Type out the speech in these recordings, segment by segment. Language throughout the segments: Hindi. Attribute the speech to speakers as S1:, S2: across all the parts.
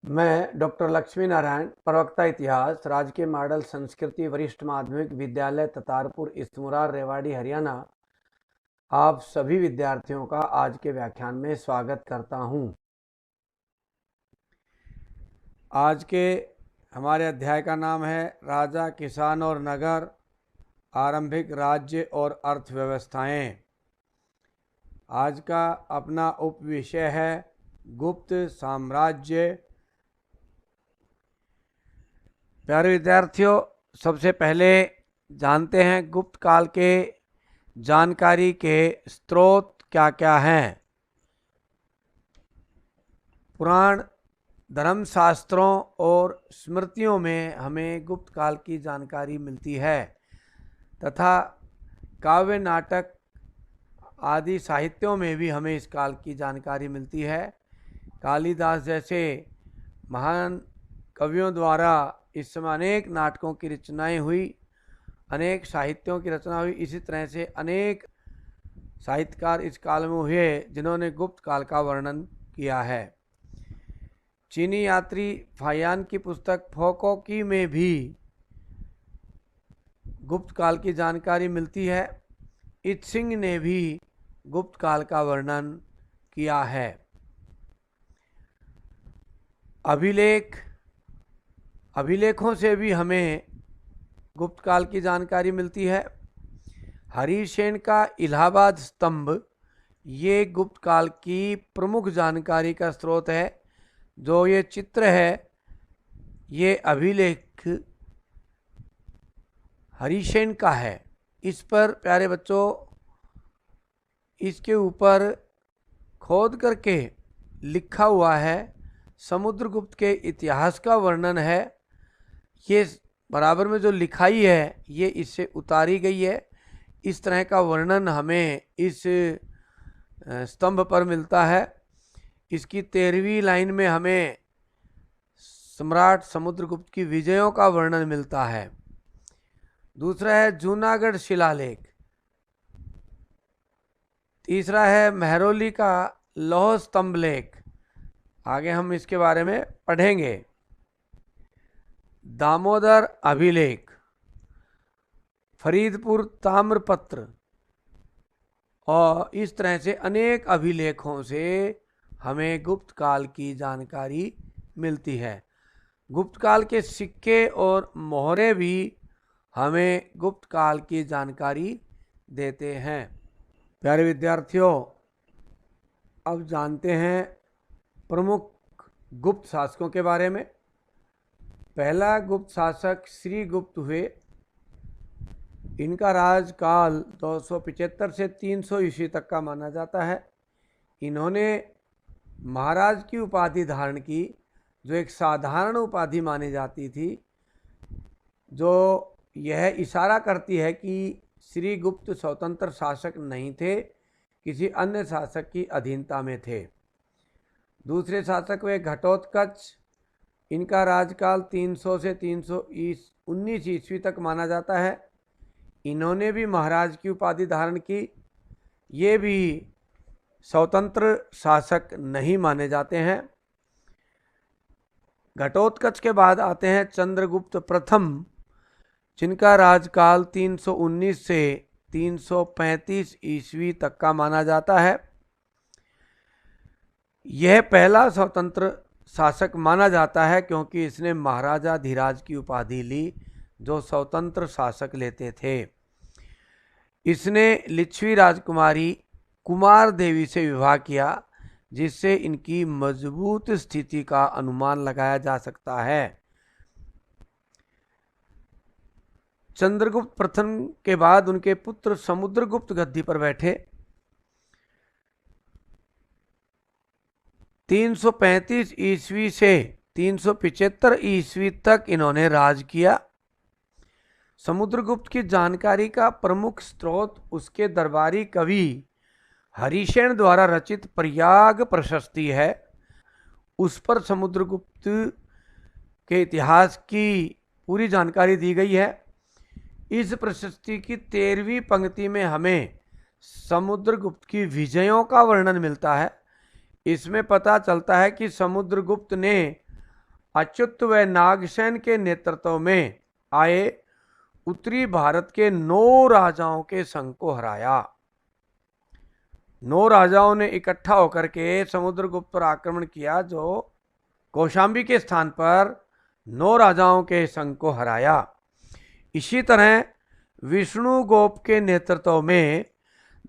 S1: मैं डॉक्टर लक्ष्मी नारायण, प्रवक्ता इतिहास, राजकीय मॉडल संस्कृति वरिष्ठ माध्यमिक विद्यालय ततारपुर इस्तमुरार रेवाड़ी हरियाणा, आप सभी विद्यार्थियों का आज के व्याख्यान में स्वागत करता हूं। आज के हमारे अध्याय का नाम है राजा, किसान और नगर, आरंभिक राज्य और अर्थव्यवस्थाएं। आज का अपना उपविषय है गुप्त साम्राज्य। प्यारे विद्यार्थियों, सबसे पहले जानते हैं गुप्त काल के जानकारी के स्रोत क्या क्या हैं। पुराण, धर्मशास्त्रों और स्मृतियों में हमें गुप्त काल की जानकारी मिलती है तथा काव्य, नाटक आदि साहित्यों में भी हमें इस काल की जानकारी मिलती है। कालिदास जैसे महान कवियों द्वारा इस समय अनेक नाटकों की रचनाएं हुई, अनेक साहित्यों की रचना हुई। इसी तरह से अनेक साहित्यकार इस काल में हुए जिन्होंने गुप्त काल का वर्णन किया है। चीनी यात्री फायान की पुस्तक फोकोकी में भी गुप्त काल की जानकारी मिलती है। इत्सिंग ने भी गुप्त काल का वर्णन किया है। अभिलेखों से भी हमें गुप्त काल की जानकारी मिलती है। हरिसेन का इलाहाबाद स्तंभ ये गुप्त काल की प्रमुख जानकारी का स्रोत है। जो ये चित्र है, ये अभिलेख हरिसेन का है। इस पर प्यारे बच्चों, इसके ऊपर खोद करके लिखा हुआ है, समुद्रगुप्त के इतिहास का वर्णन है। ये बराबर में जो लिखाई है ये इससे उतारी गई है। इस तरह का वर्णन हमें इस स्तंभ पर मिलता है। इसकी 13वीं लाइन में हमें सम्राट समुद्रगुप्त की विजयों का वर्णन मिलता है। दूसरा है जूनागढ़ शिलालेख। तीसरा है महरौली का लौह स्तंभ लेख। आगे हम इसके बारे में पढ़ेंगे। दामोदर अभिलेख, फरीदपुर ताम्रपत्र और इस तरह से अनेक अभिलेखों से हमें गुप्त काल की जानकारी मिलती है। गुप्त काल के सिक्के और मोहरे भी हमें गुप्त काल की जानकारी देते हैं। प्यारे विद्यार्थियों, अब जानते हैं प्रमुख गुप्त शासकों के बारे में। पहला गुप्त शासक श्री गुप्त हुए। इनका राजकाल 275 से 300 ईस्वी तक का माना जाता है। इन्होंने महाराज की उपाधि धारण की, जो एक साधारण उपाधि मानी जाती थी, जो यह इशारा करती है कि श्री गुप्त स्वतंत्र शासक नहीं थे, किसी अन्य शासक की अधीनता में थे। दूसरे शासक वे घटोत्कच। इनका राजकाल 300 से 319 ईस्वी तक माना जाता है। इन्होंने भी महाराज की उपाधि धारण की। ये भी स्वतंत्र शासक नहीं माने जाते हैं। घटोत्कच के बाद आते हैं चंद्रगुप्त प्रथम, जिनका राजकाल 319 से 335 ईस्वी तक का माना जाता है। यह पहला स्वतंत्र शासक माना जाता है क्योंकि इसने महाराजा धीराज की उपाधि ली, जो स्वतंत्र शासक लेते थे। इसने लिच्छवी राजकुमारी कुमार देवी से विवाह किया, जिससे इनकी मजबूत स्थिति का अनुमान लगाया जा सकता है। चंद्रगुप्त प्रथम के बाद उनके पुत्र समुद्रगुप्त गद्दी पर बैठे। 335 ईस्वी से 375 ईस्वी तक इन्होंने राज किया। समुद्रगुप्त की जानकारी का प्रमुख स्रोत उसके दरबारी कवि हरिसेन द्वारा रचित प्रयाग प्रशस्ति है। उस पर समुद्रगुप्त के इतिहास की पूरी जानकारी दी गई है। इस प्रशस्ति की 13वीं पंक्ति में हमें समुद्रगुप्त की विजयों का वर्णन मिलता है। इसमें पता चलता है कि समुद्रगुप्त ने अच्युत व नागसेन के नेतृत्व में आए उत्तरी भारत के 9 राजाओं के संघ को हराया। 9 राजाओं ने इकट्ठा होकर के समुद्रगुप्त पर आक्रमण किया, जो कौशांबी के स्थान पर 9 राजाओं के संघ को हराया। इसी तरह विष्णुगुप्त के नेतृत्व में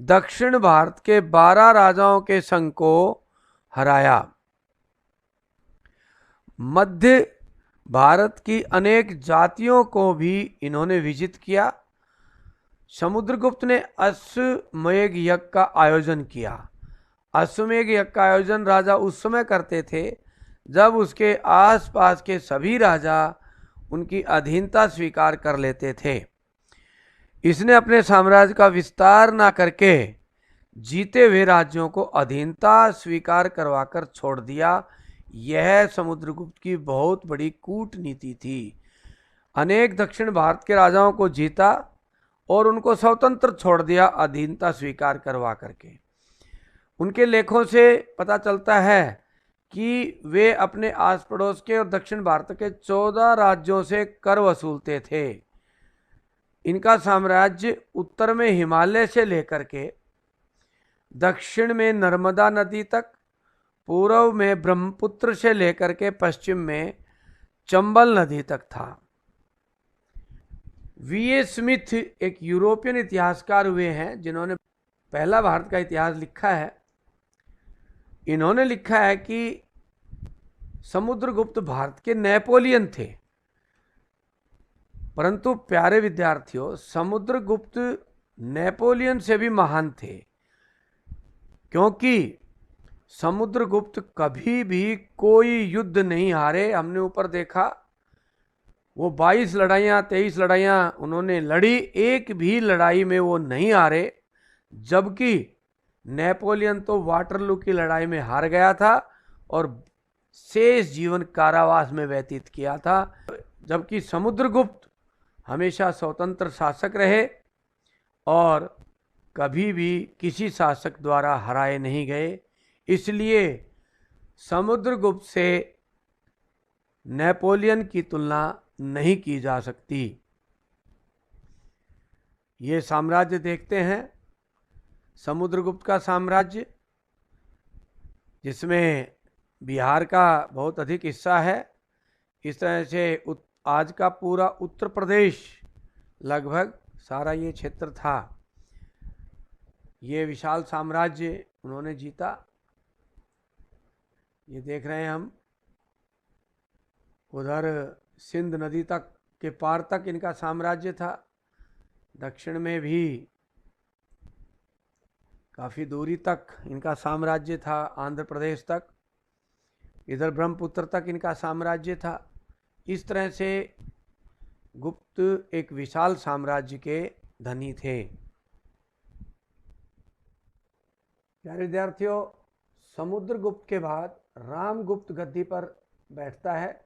S1: दक्षिण भारत के 12 राजाओं के संघ को हराया। मध्य भारत की अनेक जातियों को भी इन्होंने विजित किया। समुद्रगुप्त ने अश्वमेध यज्ञ का आयोजन किया। अश्वमेध यज्ञ का आयोजन राजा उस समय करते थे जब उसके आसपास के सभी राजा उनकी अधीनता स्वीकार कर लेते थे। इसने अपने साम्राज्य का विस्तार न करके जीते हुए राज्यों को अधीनता स्वीकार करवाकर छोड़ दिया। यह समुद्रगुप्त की बहुत बड़ी कूटनीति थी। अनेक दक्षिण भारत के राजाओं को जीता और उनको स्वतंत्र छोड़ दिया अधीनता स्वीकार करवा करके। उनके लेखों से पता चलता है कि वे अपने आस पड़ोस के और दक्षिण भारत के 14 राज्यों से कर वसूलते थे। इनका साम्राज्य उत्तर में हिमालय से लेकर के दक्षिण में नर्मदा नदी तक, पूर्व में ब्रह्मपुत्र से लेकर के पश्चिम में चंबल नदी तक था। वी.ए. स्मिथ एक यूरोपियन इतिहासकार हुए हैं जिन्होंने पहला भारत का इतिहास लिखा है। इन्होंने लिखा है कि समुद्रगुप्त भारत के नेपोलियन थे। परंतु प्यारे विद्यार्थियों, समुद्रगुप्त नेपोलियन से भी महान थे, क्योंकि समुद्रगुप्त कभी भी कोई युद्ध नहीं हारे। हमने ऊपर देखा, वो 22 लड़ाइयाँ 23 लड़ाइयाँ उन्होंने लड़ी, एक भी लड़ाई में वो नहीं हारे। जबकि नेपोलियन तो वाटरलू की लड़ाई में हार गया था और शेष जीवन कारावास में व्यतीत किया था। जबकि समुद्रगुप्त हमेशा स्वतंत्र शासक रहे और कभी भी किसी शासक द्वारा हराए नहीं गए। इसलिए समुद्रगुप्त से नेपोलियन की तुलना नहीं की जा सकती। ये साम्राज्य देखते हैं, समुद्रगुप्त का साम्राज्य, जिसमें बिहार का बहुत अधिक हिस्सा है। इस तरह से आज का पूरा उत्तर प्रदेश लगभग सारा ये क्षेत्र था। ये विशाल साम्राज्य उन्होंने जीता। ये देख रहे हैं हम, उधर सिंध नदी तक के पार तक इनका साम्राज्य था। दक्षिण में भी काफ़ी दूरी तक इनका साम्राज्य था, आंध्र प्रदेश तक। इधर ब्रह्मपुत्र तक इनका साम्राज्य था। इस तरह से गुप्त एक विशाल साम्राज्य के धनी थे। प्यारे विद्यार्थियों, समुद्रगुप्त के बाद रामगुप्त गद्दी पर बैठता है।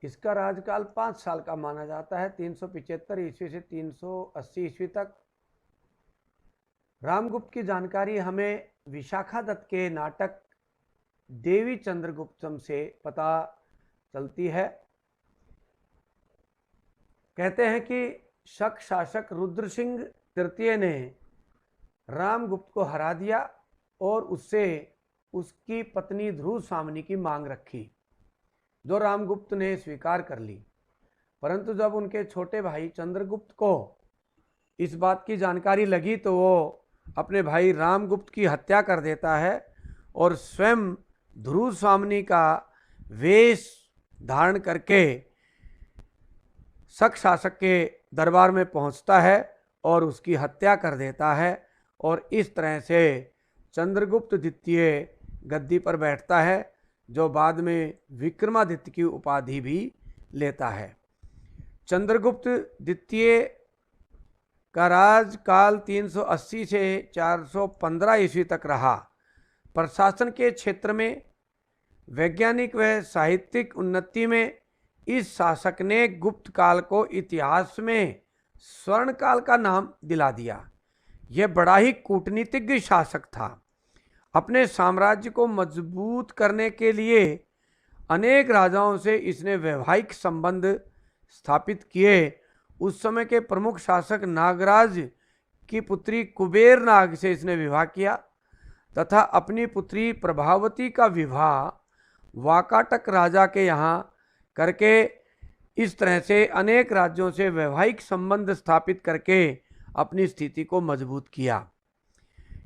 S1: इसका राजकाल 5 साल का माना जाता है, 375 ईस्वी से 380 ईस्वी तक। रामगुप्त की जानकारी हमें विशाखा दत्त के नाटक देवी चंद्रगुप्तम से पता चलती है। कहते हैं कि शक शासक रुद्र सिंह तृतीय ने रामगुप्त को हरा दिया और उससे उसकी पत्नी ध्रुव स्वामिनी की मांग रखी, जो रामगुप्त ने स्वीकार कर ली। परंतु जब उनके छोटे भाई चंद्रगुप्त को इस बात की जानकारी लगी तो वो अपने भाई रामगुप्त की हत्या कर देता है और स्वयं ध्रुव स्वामिनी का वेश धारण करके शक शासक के दरबार में पहुंचता है और उसकी हत्या कर देता है। और इस तरह से चंद्रगुप्त द्वितीय गद्दी पर बैठता है, जो बाद में विक्रमादित्य की उपाधि भी लेता है। चंद्रगुप्त द्वितीय का राजकाल 380 से 415 ईस्वी तक रहा। प्रशासन के क्षेत्र में, वैज्ञानिक व साहित्यिक उन्नति में इस शासक ने गुप्त काल को इतिहास में स्वर्ण काल का नाम दिला दिया। यह बड़ा ही कूटनीतिज्ञ शासक था। अपने साम्राज्य को मजबूत करने के लिए अनेक राजाओं से इसने वैवाहिक संबंध स्थापित किए। उस समय के प्रमुख शासक नागराज की पुत्री कुबेर नाग से इसने विवाह किया तथा अपनी पुत्री प्रभावती का विवाह वाकाटक राजा के यहाँ करके इस तरह से अनेक राज्यों से वैवाहिक संबंध स्थापित करके अपनी स्थिति को मजबूत किया।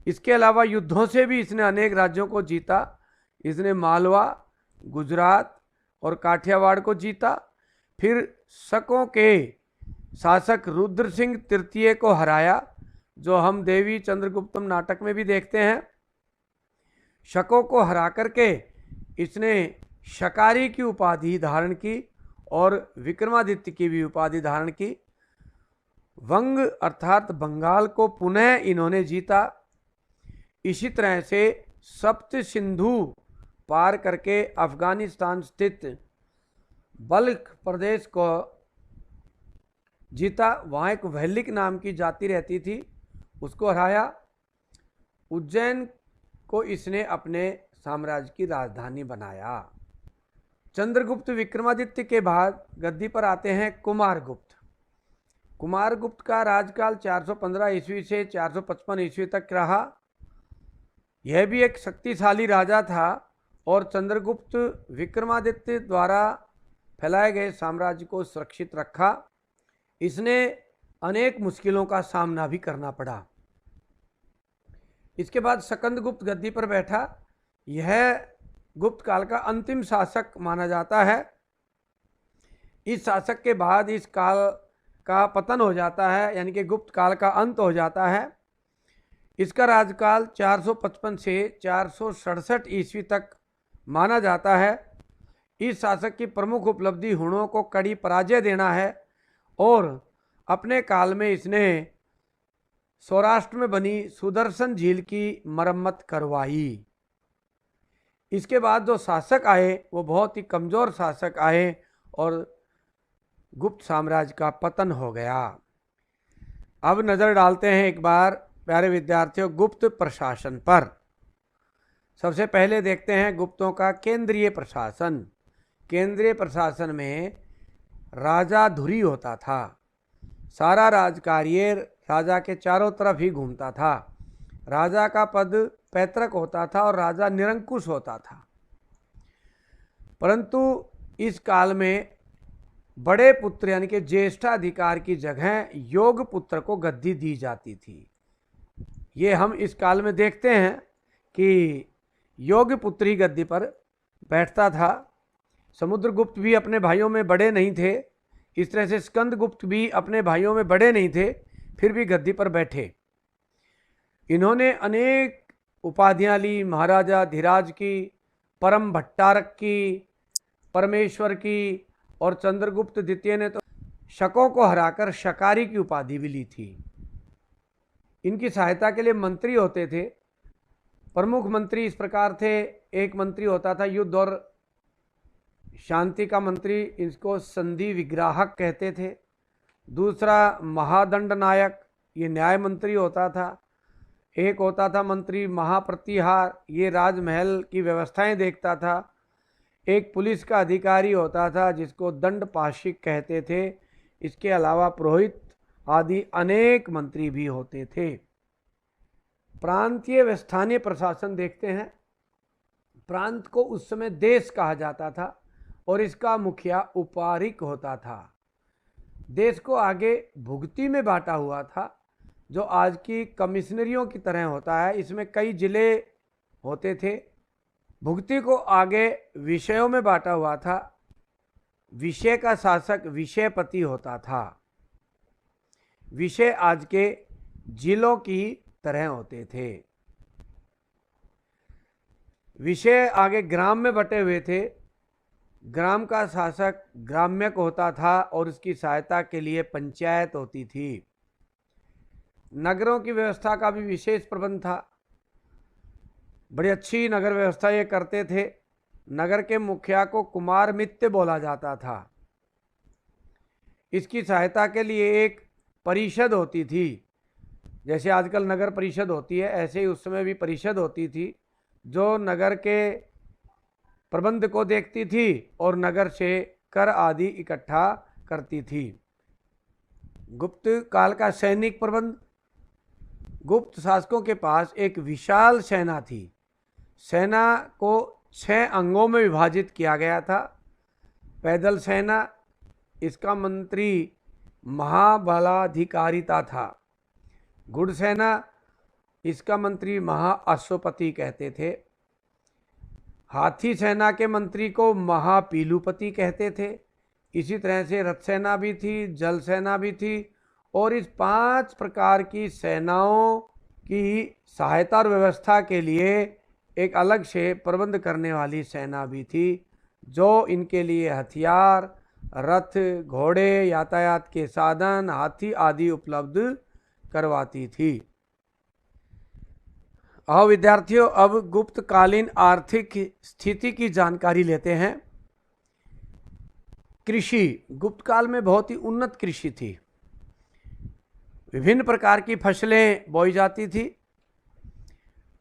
S1: इसके अलावा युद्धों से भी इसने अनेक राज्यों को जीता। इसने मालवा, गुजरात और काठियावाड़ को जीता। फिर शकों के शासक रुद्र सिंह तृतीय को हराया, जो हम देवी चंद्रगुप्तम नाटक में भी देखते हैं। शकों को हरा करके इसने शकारी की उपाधि धारण की और विक्रमादित्य की भी उपाधि धारण की। वंग अर्थात बंगाल को पुनः इन्होंने जीता। इसी तरह से सप्त सिंधु पार करके अफगानिस्तान स्थित बल्ख प्रदेश को जीता। वहाँ एक वैलिक नाम की जाति रहती थी, उसको हराया। उज्जैन को इसने अपने साम्राज्य की राजधानी बनाया। चंद्रगुप्त विक्रमादित्य के बाद गद्दी पर आते हैं कुमारगुप्त। कुमारगुप्त का राजकाल 415 ईस्वी से 455 ईस्वी तक रहा। यह भी एक शक्तिशाली राजा था और चंद्रगुप्त विक्रमादित्य द्वारा फैलाए गए साम्राज्य को सुरक्षित रखा। इसने अनेक मुश्किलों का सामना भी करना पड़ा। इसके बाद सकंदगुप्त गद्दी पर बैठा। यह गुप्त काल का अंतिम शासक माना जाता है। इस शासक के बाद इस काल का पतन हो जाता है, यानी कि गुप्त काल का अंत हो जाता है। इसका राजकाल 455 से 467 ईस्वी तक माना जाता है। इस शासक की प्रमुख उपलब्धि हुणों को कड़ी पराजय देना है और अपने काल में इसने सौराष्ट्र में बनी सुदर्शन झील की मरम्मत करवाई। इसके बाद जो शासक आए वो बहुत ही कमज़ोर शासक आए और गुप्त साम्राज्य का पतन हो गया। अब नज़र डालते हैं एक बार प्यारे विद्यार्थियों गुप्त प्रशासन पर। सबसे पहले देखते हैं गुप्तों का केंद्रीय प्रशासन। केंद्रीय प्रशासन में राजा धुरी होता था। सारा राजकार्य राजा के चारों तरफ ही घूमता था। राजा का पद पैतृक होता था और राजा निरंकुश होता था। परंतु इस काल में बड़े पुत्र यानी कि ज्येष्ठाधिकार की जगह योग पुत्र को गद्दी दी जाती थी। ये हम इस काल में देखते हैं कि योग पुत्र ही गद्दी पर बैठता था। समुद्रगुप्त भी अपने भाइयों में बड़े नहीं थे। इस तरह से स्कंदगुप्त भी अपने भाइयों में बड़े नहीं थे, फिर भी गद्दी पर बैठे। इन्होंने अनेक उपाधियां ली। महाराजा धीराज की, परम भट्टारक की, परमेश्वर की, और चंद्रगुप्त द्वितीय ने तो शकों को हराकर शकारी की उपाधि भी ली थी। इनकी सहायता के लिए मंत्री होते थे। प्रमुख मंत्री इस प्रकार थे। एक मंत्री होता था युद्ध और शांति का मंत्री, इसको संधि विग्राहक कहते थे। दूसरा महादंड नायक, ये न्याय मंत्री होता था। एक होता था मंत्री महाप्रतिहार, ये राजमहल की व्यवस्थाएं देखता था। एक पुलिस का अधिकारी होता था जिसको दंड पाशिक कहते थे। इसके अलावा पुरोहित आदि अनेक मंत्री भी होते थे। प्रांतीय व स्थानीय प्रशासन देखते हैं। प्रांत को उस समय देश कहा जाता था और इसका मुखिया उपारिक होता था। देश को आगे भुगती में बांटा हुआ था, जो आज की कमिश्नरियों की तरह होता है। इसमें कई जिले होते थे। भुगती को आगे विषयों में बांटा हुआ था। विषय का शासक विषयपति होता था। विषय आज के जिलों की तरह होते थे। विषय आगे ग्राम में बटे हुए थे। ग्राम का शासक ग्राम्यक होता था और उसकी सहायता के लिए पंचायत होती थी। नगरों की व्यवस्था का भी विशेष प्रबंध था। बड़ी अच्छी नगर व्यवस्था ये करते थे। नगर के मुखिया को कुमार मित्य बोला जाता था। इसकी सहायता के लिए एक परिषद होती थी। जैसे आजकल नगर परिषद होती है, ऐसे ही उस समय भी परिषद होती थी, जो नगर के प्रबंध को देखती थी और नगर से कर आदि इकट्ठा करती थी। गुप्त काल का सैनिक प्रबंध। गुप्त शासकों के पास एक विशाल सेना थी। सेना को 6 अंगों में विभाजित किया गया था। पैदल सेना, इसका मंत्री महाबलाधिकारिता था। घुड़ सेना, इसका मंत्री महाअश्वपति कहते थे। हाथी सेना के मंत्री को महापीलुपति कहते थे। इसी तरह से रथ सेना भी थी, जल सेना भी थी, और इस 5 प्रकार की सेनाओं की सहायता और व्यवस्था के लिए एक अलग से प्रबंध करने वाली सेना भी थी, जो इनके लिए हथियार, रथ, घोड़े, यातायात के साधन, हाथी आदि उपलब्ध करवाती थी। आओ विद्यार्थियों, अब गुप्तकालीन आर्थिक स्थिति की जानकारी लेते हैं। कृषि। गुप्त काल में बहुत ही उन्नत कृषि थी। विभिन्न प्रकार की फसलें बोई जाती थी।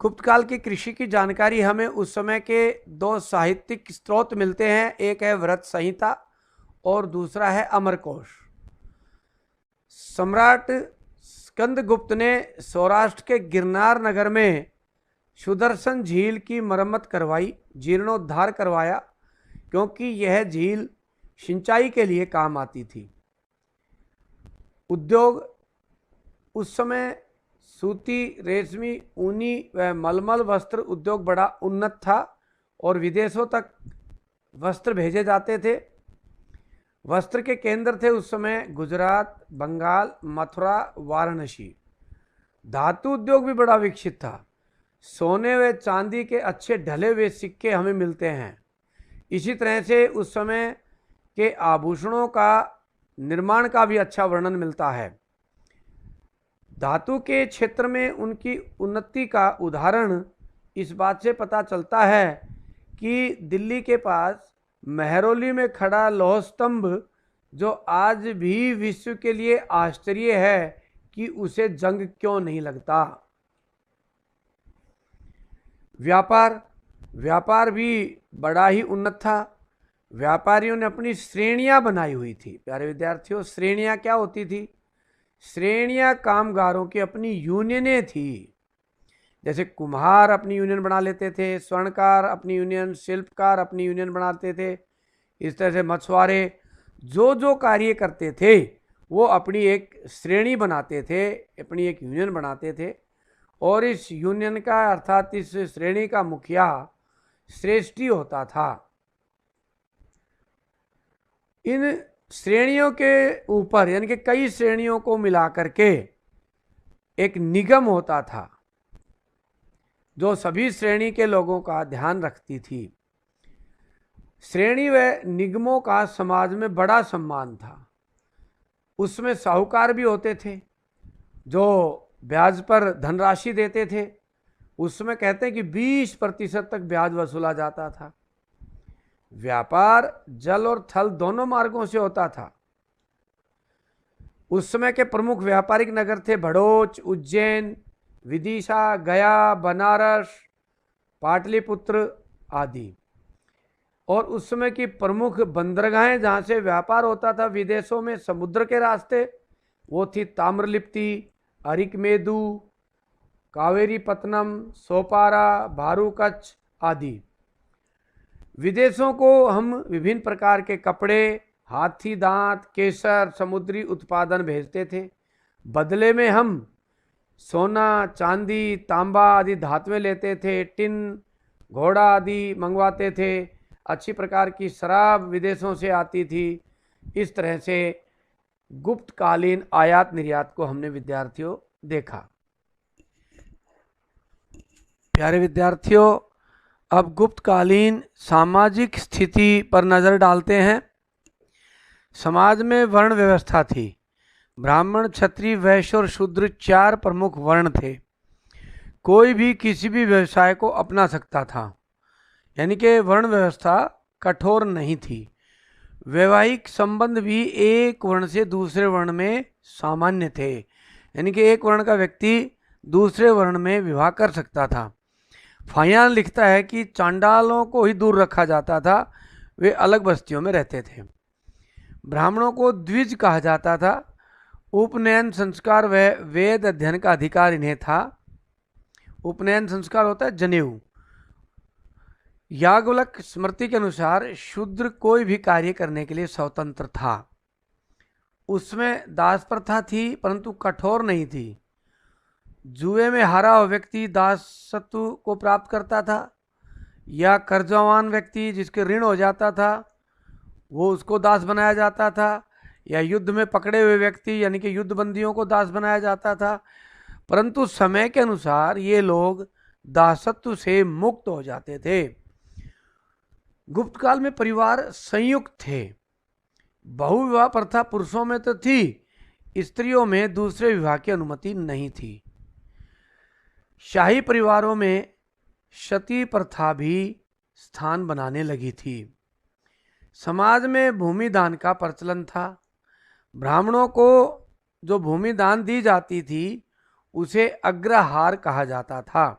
S1: गुप्त काल की कृषि की जानकारी हमें उस समय के 2 साहित्यिक स्रोत मिलते हैं। एक है व्रत संहिता और दूसरा है अमरकोश। सम्राट स्कंदगुप्त ने सौराष्ट्र के गिरनार नगर में सुदर्शन झील की मरम्मत करवाई, जीर्णोद्धार करवाया, क्योंकि यह झील सिंचाई के लिए काम आती थी। उद्योग। उस समय सूती, रेशमी, ऊनी व मलमल वस्त्र उद्योग बड़ा उन्नत था और विदेशों तक वस्त्र भेजे जाते थे। वस्त्र के केंद्र थे उस समय गुजरात, बंगाल, मथुरा, वाराणसी। धातु उद्योग भी बड़ा विकसित था। सोने व चांदी के अच्छे ढले हुए सिक्के हमें मिलते हैं। इसी तरह से उस समय के आभूषणों का निर्माण का भी अच्छा वर्णन मिलता है। धातु के क्षेत्र में उनकी उन्नति का उदाहरण इस बात से पता चलता है कि दिल्ली के पास मेहरौली में खड़ा लौह स्तंभ, जो आज भी विश्व के लिए आश्चर्य है कि उसे जंग क्यों नहीं लगता। व्यापार। व्यापार भी बड़ा ही उन्नत था। व्यापारियों ने अपनी श्रेणियां बनाई हुई थी। प्यारे विद्यार्थियों, श्रेणियां क्या होती थी? श्रेणियां कामगारों की अपनी यूनियनें थी। जैसे कुम्हार अपनी यूनियन बना लेते थे, स्वर्णकार अपनी यूनियन, शिल्पकार अपनी यूनियन बनाते थे। इस तरह से मछुआरे जो कार्य करते थे वो अपनी एक श्रेणी बनाते थे, अपनी एक यूनियन बनाते थे, और इस यूनियन का अर्थात इस श्रेणी का मुखिया श्रेष्ठी होता था। इन श्रेणियों के ऊपर यानी कि कई श्रेणियों को मिलाकर के एक निगम होता था, जो सभी श्रेणी के लोगों का ध्यान रखती थी। श्रेणी व निगमों का समाज में बड़ा सम्मान था। उसमें साहूकार भी होते थे जो ब्याज पर धनराशि देते थे। उसमें कहते हैं कि 20% तक ब्याज वसूला जाता था। व्यापार जल और थल दोनों मार्गों से होता था। उस समय के प्रमुख व्यापारिक नगर थे भड़ोच, उज्जैन, विदिशा, गया, बनारस, पाटलिपुत्र आदि। और उस समय की प्रमुख बंदरगाहें जहाँ से व्यापार होता था विदेशों में समुद्र के रास्ते, वो थी ताम्रलिप्ति, अरिकमेदु, कावेरीपत्तनम, सोपारा, भारूकच्छ आदि। विदेशों को हम विभिन्न प्रकार के कपड़े, हाथी दांत, केसर, समुद्री उत्पादन भेजते थे। बदले में हम सोना, चांदी, तांबा आदि धातुएं लेते थे। टिन, घोड़ा आदि मंगवाते थे। अच्छी प्रकार की शराब विदेशों से आती थी। इस तरह से गुप्तकालीन आयात निर्यात को हमने विद्यार्थियों देखा। प्यारे विद्यार्थियों, अब गुप्तकालीन सामाजिक स्थिति पर नजर डालते हैं। समाज में वर्ण व्यवस्था थी। ब्राह्मण, क्षत्रिय, वैश्य और शूद्र 4 प्रमुख वर्ण थे। कोई भी किसी भी व्यवसाय को अपना सकता था, यानी कि वर्ण व्यवस्था कठोर नहीं थी। वैवाहिक संबंध भी एक वर्ण से दूसरे वर्ण में सामान्य थे, यानी कि एक वर्ण का व्यक्ति दूसरे वर्ण में विवाह कर सकता था। फाहियान लिखता है कि चांडालों को ही दूर रखा जाता था, वे अलग बस्तियों में रहते थे। ब्राह्मणों को द्विज कहा जाता था। उपनयन संस्कार व वेद अध्ययन का अधिकार इन्हें था। उपनयन संस्कार होता है जनेऊ। याज्ञवल्क स्मृति के अनुसार शूद्र कोई भी कार्य करने के लिए स्वतंत्र था। उसमें दास प्रथा थी, परंतु कठोर नहीं थी। जुए में हारा हुआ व्यक्ति दासत्व को प्राप्त करता था, या कर्जवान व्यक्ति जिसके ऋण हो जाता था वो उसको दास बनाया जाता था, या युद्ध में पकड़े हुए व्यक्ति यानी कि युद्ध बंदियों को दास बनाया जाता था। परंतु समय के अनुसार ये लोग दासत्व से मुक्त हो जाते थे। गुप्त काल में परिवार संयुक्त थे। बहुविवाह प्रथा पुरुषों में तो थी, स्त्रियों में दूसरे विवाह की अनुमति नहीं थी। शाही परिवारों में सती प्रथा भी स्थान बनाने लगी थी। समाज में भूमि दान का प्रचलन था। ब्राह्मणों को जो भूमि दान दी जाती थी उसे अग्रहार कहा जाता था।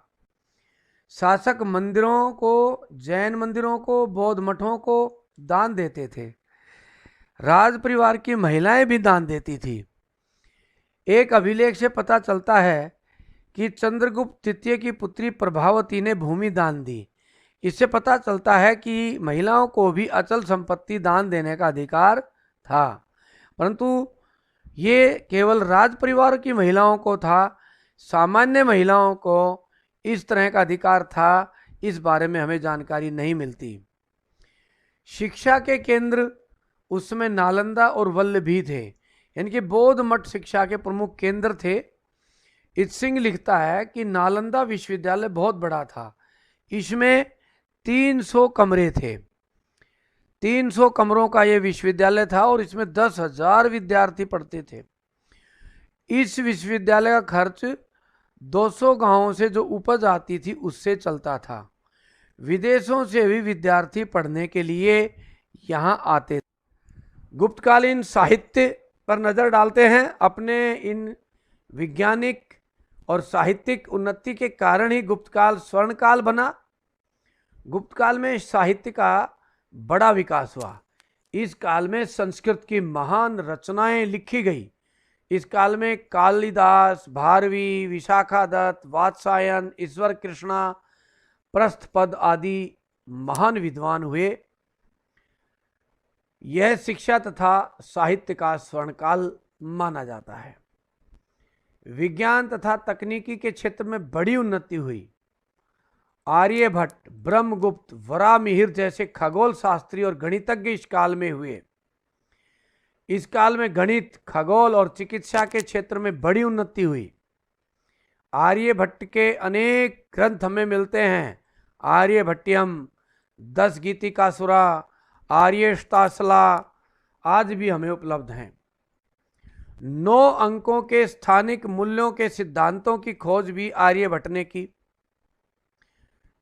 S1: शासक मंदिरों को, जैन मंदिरों को, बौद्ध मठों को दान देते थे। राज परिवार की महिलाएं भी दान देती थी। एक अभिलेख से पता चलता है कि चंद्रगुप्त तृतीय की पुत्री प्रभावती ने भूमि दान दी। इससे पता चलता है कि महिलाओं को भी अचल संपत्ति दान देने का अधिकार था, परंतु ये केवल राज परिवार की महिलाओं को था। सामान्य महिलाओं को इस तरह का अधिकार था, इस बारे में हमें जानकारी नहीं मिलती। शिक्षा के केंद्र उसमें नालंदा और वल्लभी थे, यानी कि बौद्ध मठ शिक्षा के प्रमुख केंद्र थे। इत्सिंग लिखता है कि नालंदा विश्वविद्यालय बहुत बड़ा था। इसमें 300 कमरे थे। 300 कमरों का यह विश्वविद्यालय था और इसमें 10,000 विद्यार्थी पढ़ते थे। इस विश्वविद्यालय का खर्च 200 गांवों से जो उपज आती थी उससे चलता था। विदेशों से भी विद्यार्थी पढ़ने के लिए यहाँ आते थे। गुप्तकालीन साहित्य पर नज़र डालते हैं। अपने इन वैज्ञानिक और साहित्यिक उन्नति के कारण ही गुप्तकाल स्वर्णकाल बना। गुप्तकाल में साहित्य का बड़ा विकास हुआ। इस काल में संस्कृत की महान रचनाएं लिखी गई। इस काल में कालिदास, भारवी, विशाखादत्त, वात्सायन, ईश्वर कृष्णा, प्रस्थपद आदि महान विद्वान हुए। यह शिक्षा तथा साहित्य का स्वर्णकाल माना जाता है। विज्ञान तथा तकनीकी के क्षेत्र में बड़ी उन्नति हुई। आर्यभट्ट, ब्रह्मगुप्त, वराहमिहिर जैसे खगोल शास्त्री और गणितज्ञ इस काल में हुए। इस काल में गणित, खगोल और चिकित्सा के क्षेत्र में बड़ी उन्नति हुई। आर्यभट्ट के अनेक ग्रंथ हमें मिलते हैं। आर्यभट्टियम, 10 गीतिकासुरा, आर्यष्टासला आज भी हमें उपलब्ध हैं। 9 अंकों के स्थानिक मूल्यों के सिद्धांतों की खोज भी आर्यभट्ट ने की।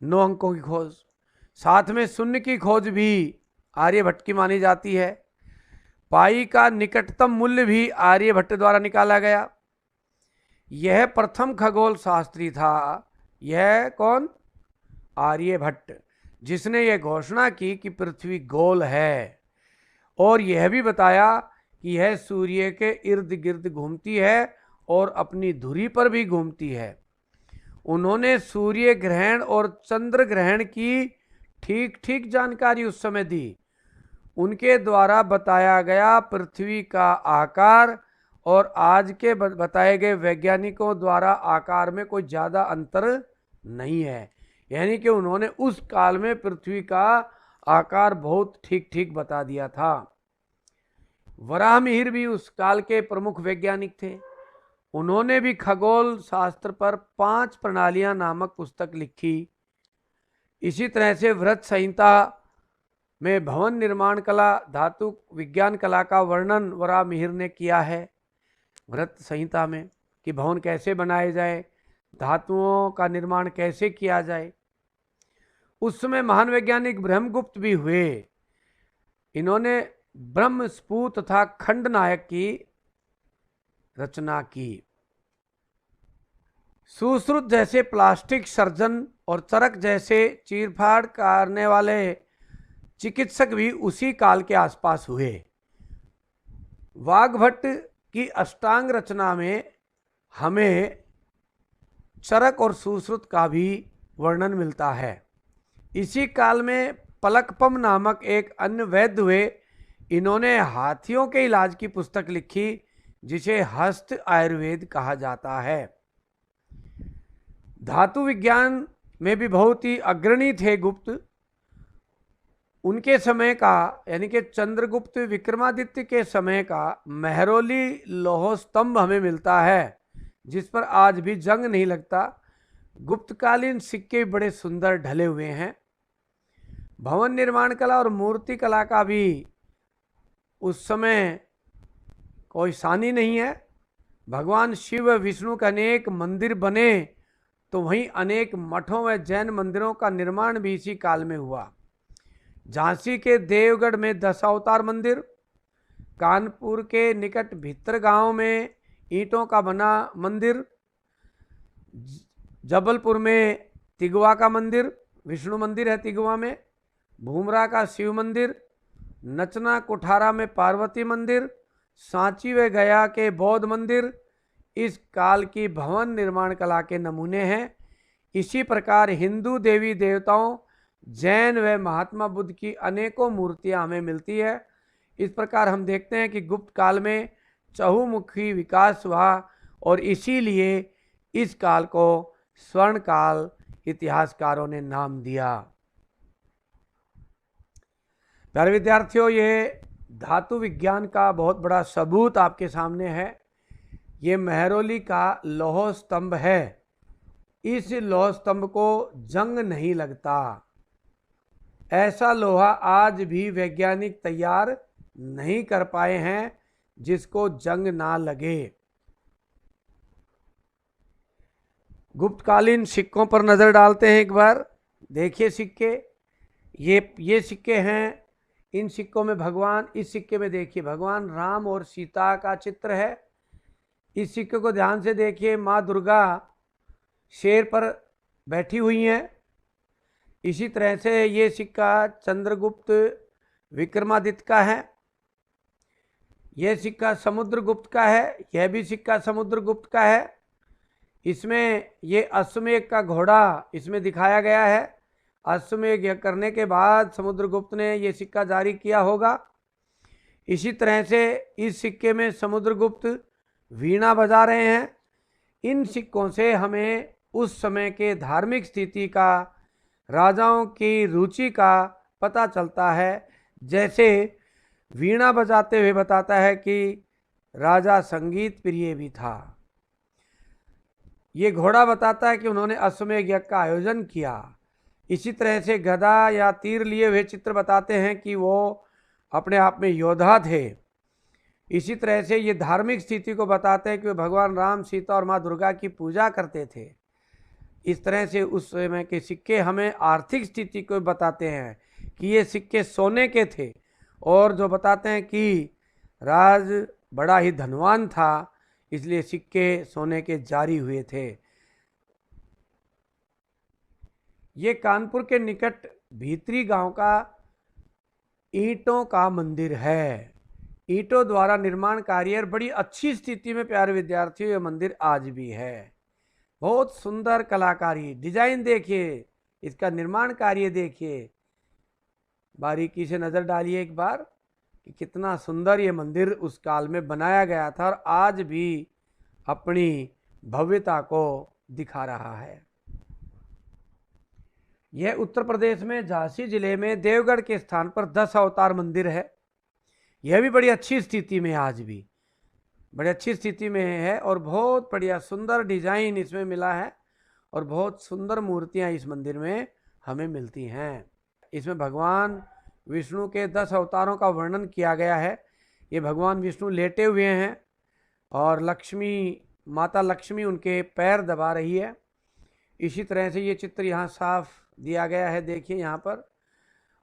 S1: 9 अंकों की खोज, साथ में शून्य की खोज भी आर्यभट्ट की मानी जाती है। पाई का निकटतम मूल्य भी आर्यभट्ट द्वारा निकाला गया। यह प्रथम खगोल शास्त्री था। यह कौन? आर्यभट्ट, जिसने यह घोषणा की कि पृथ्वी गोल है और यह भी बताया कि यह सूर्य के इर्द गिर्द घूमती है और अपनी धुरी पर भी घूमती है। उन्होंने सूर्य ग्रहण और चंद्र ग्रहण की ठीक ठीक जानकारी उस समय दी। उनके द्वारा बताया गया पृथ्वी का आकार और आज के बताए गए वैज्ञानिकों द्वारा आकार में कोई ज़्यादा अंतर नहीं है, यानी कि उन्होंने उस काल में पृथ्वी का आकार बहुत ठीक ठीक बता दिया था। वराहमिहिर भी उस काल के प्रमुख वैज्ञानिक थे। उन्होंने भी खगोल शास्त्र पर 5 प्रणालियां नामक पुस्तक लिखी। इसी तरह से वृत्त संहिता में भवन निर्माण कला, धातु विज्ञान कला का वर्णन वराहमिहिर ने किया है। वृत्त संहिता में कि भवन कैसे बनाए जाए, धातुओं का निर्माण कैसे किया जाए। उस समय महान वैज्ञानिक ब्रह्मगुप्त भी हुए। इन्होंने ब्रह्मस्फुट तथा खंडनायक की रचना की। सुश्रुत जैसे प्लास्टिक सर्जन और चरक जैसे चीरफाड़ करने वाले चिकित्सक भी उसी काल के आसपास हुए। वाग्भट की अष्टांग रचना में हमें चरक और सुश्रुत का भी वर्णन मिलता है। इसी काल में पलकपम नामक एक अन्य वैद्य हुए। इन्होंने हाथियों के इलाज की पुस्तक लिखी जिसे हस्त आयुर्वेद कहा जाता है। धातु विज्ञान में भी बहुत ही अग्रणी थे गुप्त। उनके समय का यानी कि चंद्रगुप्त विक्रमादित्य के समय का महरौली लौह स्तंभ हमें मिलता है जिस पर आज भी जंग नहीं लगता। गुप्तकालीन सिक्के बड़े सुंदर ढले हुए हैं। भवन निर्माण कला और मूर्ति कला का भी उस समय कोई सानी नहीं है। भगवान शिव विष्णु के अनेक मंदिर बने तो वहीं अनेक मठों व जैन मंदिरों का निर्माण भी इसी काल में हुआ। झांसी के देवगढ़ में 10 अवतार मंदिर, कानपुर के निकट भीतर गांव में ईंटों का बना मंदिर, जबलपुर में तिगवा का मंदिर, विष्णु मंदिर है तिगवा में, भूमरा का शिव मंदिर, नचना कुठारा में पार्वती मंदिर, सांची व गया के बौद्ध मंदिर इस काल की भवन निर्माण कला के नमूने हैं। इसी प्रकार हिंदू देवी देवताओं, जैन व महात्मा बुद्ध की अनेकों मूर्तियां हमें मिलती है। इस प्रकार हम देखते हैं कि गुप्त काल में चहुमुखी विकास हुआ और इसीलिए इस काल को स्वर्ण काल इतिहासकारों ने नाम दिया। प्यारे विद्यार्थियों, ये धातु विज्ञान का बहुत बड़ा सबूत आपके सामने है। ये महरौली का लौह स्तंभ है। इस लौह स्तंभ को जंग नहीं लगता। ऐसा लोहा आज भी वैज्ञानिक तैयार नहीं कर पाए हैं जिसको जंग ना लगे। गुप्तकालीन सिक्कों पर नजर डालते हैं एक बार। देखिए सिक्के, ये सिक्के हैं। इन सिक्कों में भगवान, इस सिक्के में देखिए भगवान राम और सीता का चित्र है। इस सिक्के को ध्यान से देखिए, माँ दुर्गा शेर पर बैठी हुई हैं। इसी तरह से ये सिक्का चंद्रगुप्त विक्रमादित्य का है। यह सिक्का समुद्रगुप्त का है। यह भी सिक्का समुद्रगुप्त का है। इसमें ये अश्वमेध का घोड़ा इसमें दिखाया गया है। अश्वमेध करने के बाद समुद्रगुप्त ने ये सिक्का जारी किया होगा। इसी तरह से इस सिक्के में समुद्रगुप्त वीणा बजा रहे हैं। इन सिक्कों से हमें उस समय के धार्मिक स्थिति का, राजाओं की रुचि का पता चलता है। जैसे वीणा बजाते हुए बताता है कि राजा संगीत प्रिय भी था। ये घोड़ा बताता है कि उन्होंने अश्वमेध यज्ञ का आयोजन किया। इसी तरह से गदा या तीर लिए हुए चित्र बताते हैं कि वो अपने आप में योद्धा थे। इसी तरह से ये धार्मिक स्थिति को बताते हैं कि वे भगवान राम, सीता और माँ दुर्गा की पूजा करते थे। इस तरह से उस समय के सिक्के हमें आर्थिक स्थिति को बताते हैं कि ये सिक्के सोने के थे, और जो बताते हैं कि राज बड़ा ही धनवान था इसलिए सिक्के सोने के जारी हुए थे। ये कानपुर के निकट भीतरी गांव का ईंटों का मंदिर है। ईंटों द्वारा निर्माण कार्य बड़ी अच्छी स्थिति में प्यारे विद्यार्थियों ये मंदिर आज भी है। बहुत सुंदर कलाकारी, डिजाइन देखिए, इसका निर्माण कार्य देखिए, बारीकी से नजर डालिए एक बार कि कितना सुंदर ये मंदिर उस काल में बनाया गया था और आज भी अपनी भव्यता को दिखा रहा है। यह उत्तर प्रदेश में झांसी जिले में देवगढ़ के स्थान पर 10 अवतार मंदिर है। यह भी बड़ी अच्छी स्थिति में, आज भी बड़ी अच्छी स्थिति में है और बहुत बढ़िया सुंदर डिजाइन इसमें मिला है और बहुत सुंदर मूर्तियां इस मंदिर में हमें मिलती हैं। इसमें भगवान विष्णु के 10 अवतारों का वर्णन किया गया है। ये भगवान विष्णु लेटे हुए हैं और माता लक्ष्मी उनके पैर दबा रही है। इसी तरह से ये चित्र यहाँ साफ दिया गया है, देखिए यहाँ पर।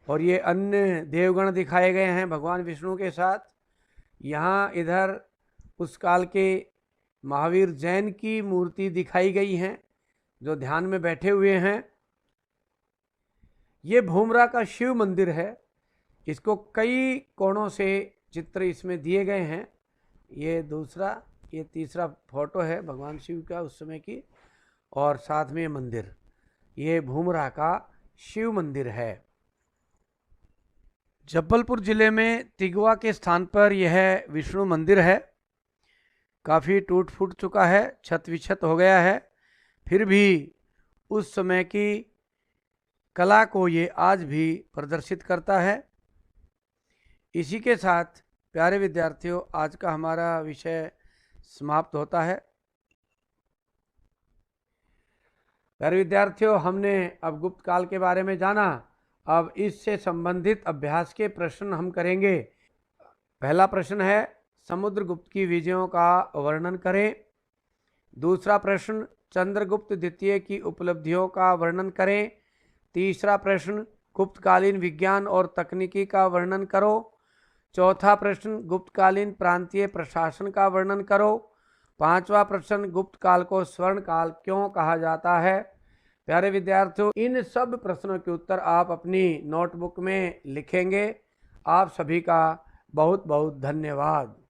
S1: और ये अन्य देवगण दिखाए गए हैं भगवान विष्णु के साथ। यहाँ इधर उस काल के महावीर जैन की मूर्ति दिखाई गई हैं जो ध्यान में बैठे हुए हैं। ये भूमरा का शिव मंदिर है। इसको कई कोणों से चित्र इसमें दिए गए हैं। ये दूसरा, ये तीसरा फोटो है भगवान शिव का उस समय की, और साथ में मंदिर, ये भूमरा का शिव मंदिर है। जबलपुर जिले में तिगवा के स्थान पर यह विष्णु मंदिर है। काफ़ी टूट फूट चुका है, छत विछत हो गया है, फिर भी उस समय की कला को ये आज भी प्रदर्शित करता है। इसी के साथ प्यारे विद्यार्थियों, आज का हमारा विषय समाप्त होता है। प्यारे विद्यार्थियों, हमने अब गुप्त काल के बारे में जाना। अब इससे संबंधित अभ्यास के प्रश्न हम करेंगे। पहला प्रश्न है, समुद्रगुप्त की विजयों का वर्णन करें। दूसरा प्रश्न, चंद्रगुप्त द्वितीय की उपलब्धियों का वर्णन करें। तीसरा प्रश्न, गुप्तकालीन विज्ञान और तकनीकी का वर्णन करो। चौथा प्रश्न, गुप्तकालीन प्रांतीय प्रशासन का वर्णन करो। पांचवा प्रश्न, गुप्त काल को स्वर्ण काल क्यों कहा जाता है। प्यारे विद्यार्थियों, इन सब प्रश्नों के उत्तर आप अपनी नोटबुक में लिखेंगे। आप सभी का बहुत बहुत धन्यवाद।